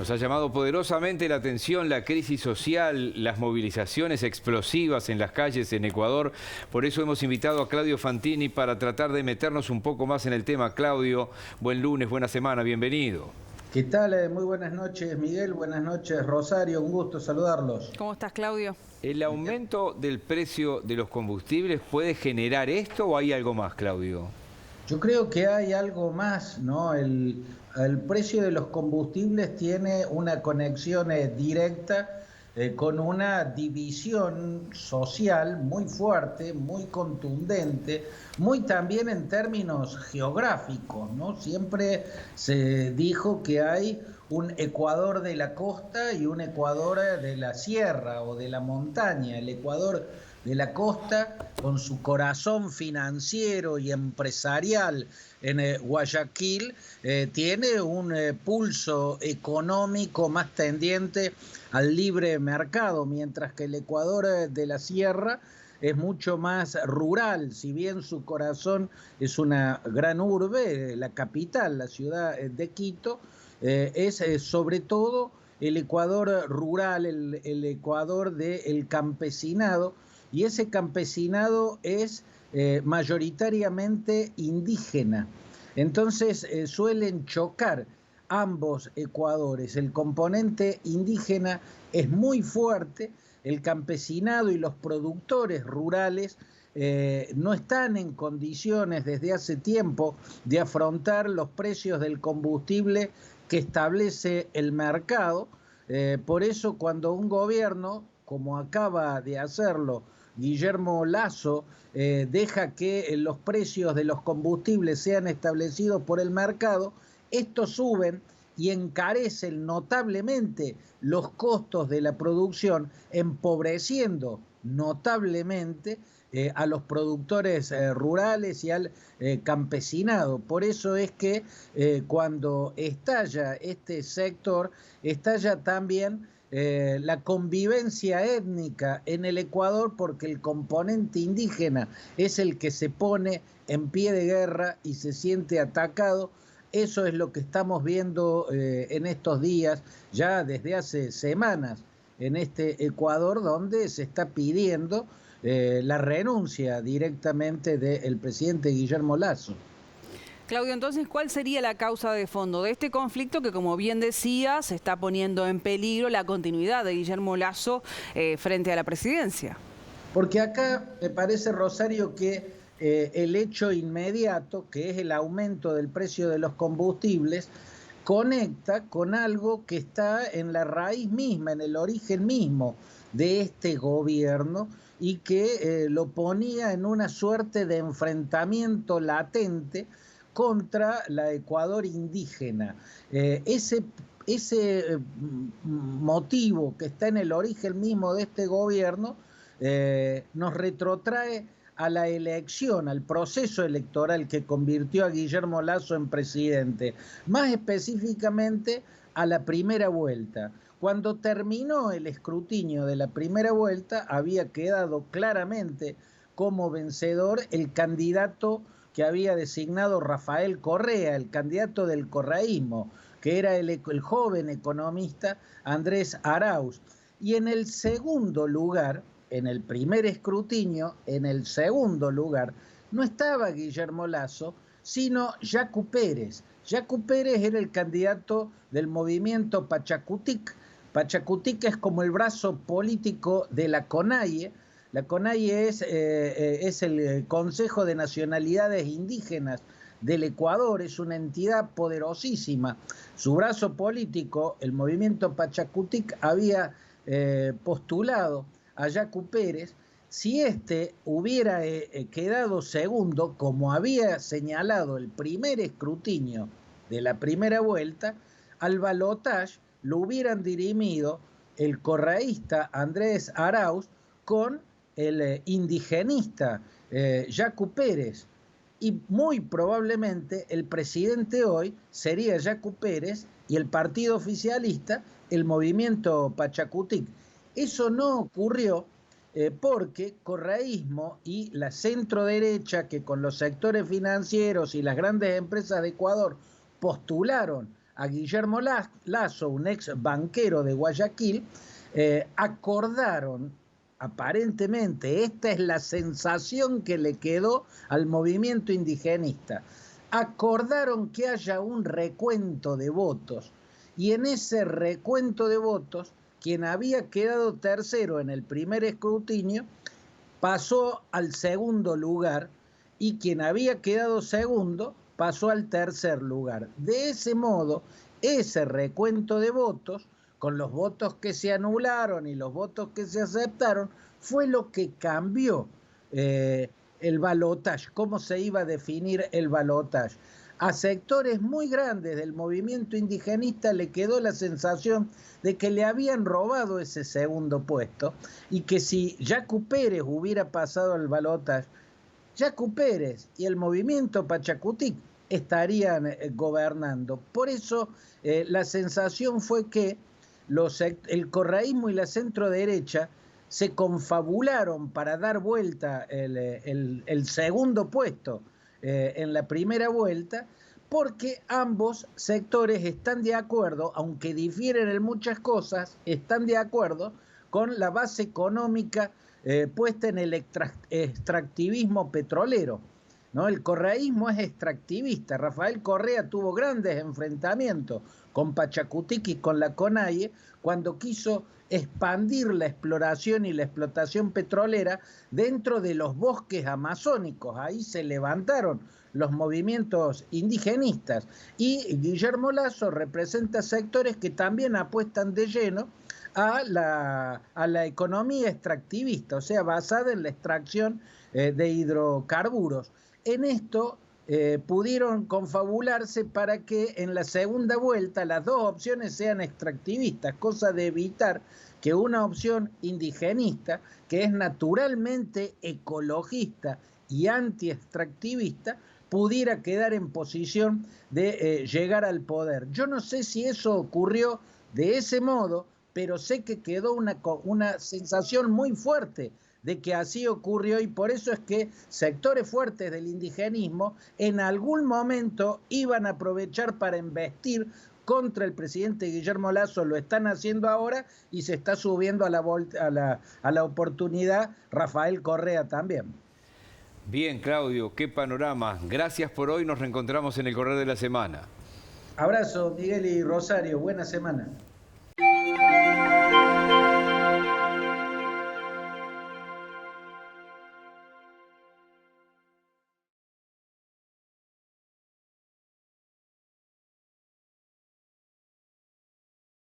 Nos ha llamado poderosamente la atención la crisis social, las movilizaciones explosivas en las calles en Ecuador. Por eso hemos invitado a Claudio Fantini para tratar de meternos un poco más en el tema. Claudio, buen lunes, buena semana, bienvenido. ¿Qué tal? Muy buenas noches, Miguel. Buenas noches, Rosario. Un gusto saludarlos. ¿Cómo estás, Claudio? ¿El aumento del precio de los combustibles puede generar esto o hay algo más, Claudio? Yo creo que hay algo más, ¿no? El precio de los combustibles tiene una conexión directa con una división social muy fuerte, muy contundente, muy también en términos geográficos, ¿no? Siempre se dijo que hay un Ecuador de la costa y un Ecuador de la sierra o de la montaña. El Ecuador de la costa, con su corazón financiero y empresarial en Guayaquil, tiene un pulso económico más tendiente al libre mercado, mientras que el Ecuador de la sierra es mucho más rural. Si bien su corazón es una gran urbe, la capital, la ciudad de Quito, es sobre todo el Ecuador rural, el Ecuador del campesinado, y ese campesinado es mayoritariamente indígena. Entonces suelen chocar ambos Ecuadores. El componente indígena es muy fuerte, el campesinado y los productores rurales no están en condiciones desde hace tiempo de afrontar los precios del combustible que establece el mercado. Por eso cuando un gobierno, como acaba de hacerlo Guillermo Lasso, deja que los precios de los combustibles sean establecidos por el mercado, estos suben y encarecen notablemente los costos de la producción, empobreciendo notablemente a los productores rurales y al campesinado. Por eso es que cuando estalla este sector, estalla también la convivencia étnica en el Ecuador, porque el componente indígena es el que se pone en pie de guerra y se siente atacado. Eso es lo que estamos viendo en estos días, ya desde hace semanas, en este Ecuador, donde se está pidiendo la renuncia directamente del presidente Guillermo Lasso. Claudio, entonces, ¿cuál sería la causa de fondo de este conflicto que, como bien decía, se está poniendo en peligro la continuidad de Guillermo Lasso frente a la presidencia? Porque acá me parece, Rosario, que el hecho inmediato, que es el aumento del precio de los combustibles, conecta con algo que está en la raíz misma, en el origen mismo de este gobierno, y que lo ponía en una suerte de enfrentamiento latente contra la Ecuador indígena. Ese motivo que está en el origen mismo de este gobierno nos retrotrae a la elección, al proceso electoral que convirtió a Guillermo Lasso en presidente, más específicamente a la primera vuelta. Cuando terminó el escrutinio de la primera vuelta, había quedado claramente como vencedor el candidato que había designado Rafael Correa, el candidato del correísmo, que era el joven economista Andrés Arauz. Y en el segundo lugar, en el primer escrutinio, en el segundo lugar, no estaba Guillermo Lasso, sino Yacu Pérez. Yacu Pérez era el candidato del movimiento Pachacutic. Pachacutic es como el brazo político de la CONAIE. La CONAIE es el Consejo de Nacionalidades Indígenas del Ecuador, es una entidad poderosísima. Su brazo político, el movimiento Pachacutic, había postulado a Yacu Pérez. Si este hubiera quedado segundo, como había señalado el primer escrutinio de la primera vuelta, al balotaje lo hubieran dirimido el correísta Andrés Arauz con el indigenista Yacu Pérez. Y muy probablemente el presidente hoy sería Yacu Pérez y el partido oficialista el movimiento Pachacutic. Eso no ocurrió porque correísmo y la centroderecha, que con los sectores financieros y las grandes empresas de Ecuador postularon a Guillermo Lasso, un ex banquero de Guayaquil, acordaron, aparentemente, esta es la sensación que le quedó al movimiento indigenista, acordaron que haya un recuento de votos, y en ese recuento de votos, quien había quedado tercero en el primer escrutinio pasó al segundo lugar y quien había quedado segundo pasó al tercer lugar. De ese modo, ese recuento de votos, con los votos que se anularon y los votos que se aceptaron, fue lo que cambió el balotaje, cómo se iba a definir el balotaje. A sectores muy grandes del movimiento indigenista le quedó la sensación de que le habían robado ese segundo puesto y que si Yacu Pérez hubiera pasado al balotaje, Yacu Pérez y el movimiento Pachacutic estarían gobernando. Por eso la sensación fue que el correísmo y la centroderecha se confabularon para dar vuelta el segundo puesto en la primera vuelta, porque ambos sectores están de acuerdo, aunque difieren en muchas cosas, están de acuerdo con la base económica puesta en el extractivismo petrolero, ¿no? El correísmo es extractivista. Rafael Correa tuvo grandes enfrentamientos con Pachacutic y con la CONAIE cuando quiso expandir la exploración y la explotación petrolera dentro de los bosques amazónicos. Ahí se levantaron los movimientos indigenistas y Guillermo Lasso representa sectores que también apuestan de lleno a la economía extractivista, o sea, basada en la extracción de hidrocarburos. En esto pudieron confabularse para que en la segunda vuelta las dos opciones sean extractivistas, cosa de evitar que una opción indigenista, que es naturalmente ecologista y anti-extractivista, pudiera quedar en posición de llegar al poder. Yo no sé si eso ocurrió de ese modo, pero sé que quedó una sensación muy fuerte de que así ocurrió, y por eso es que sectores fuertes del indigenismo en algún momento iban a aprovechar para embestir contra el presidente Guillermo Lasso. Lo están haciendo ahora y se está subiendo a la oportunidad Rafael Correa también. Bien, Claudio, qué panorama. Gracias por hoy, nos reencontramos en el correr de la semana. Abrazo, Miguel y Rosario, buena semana.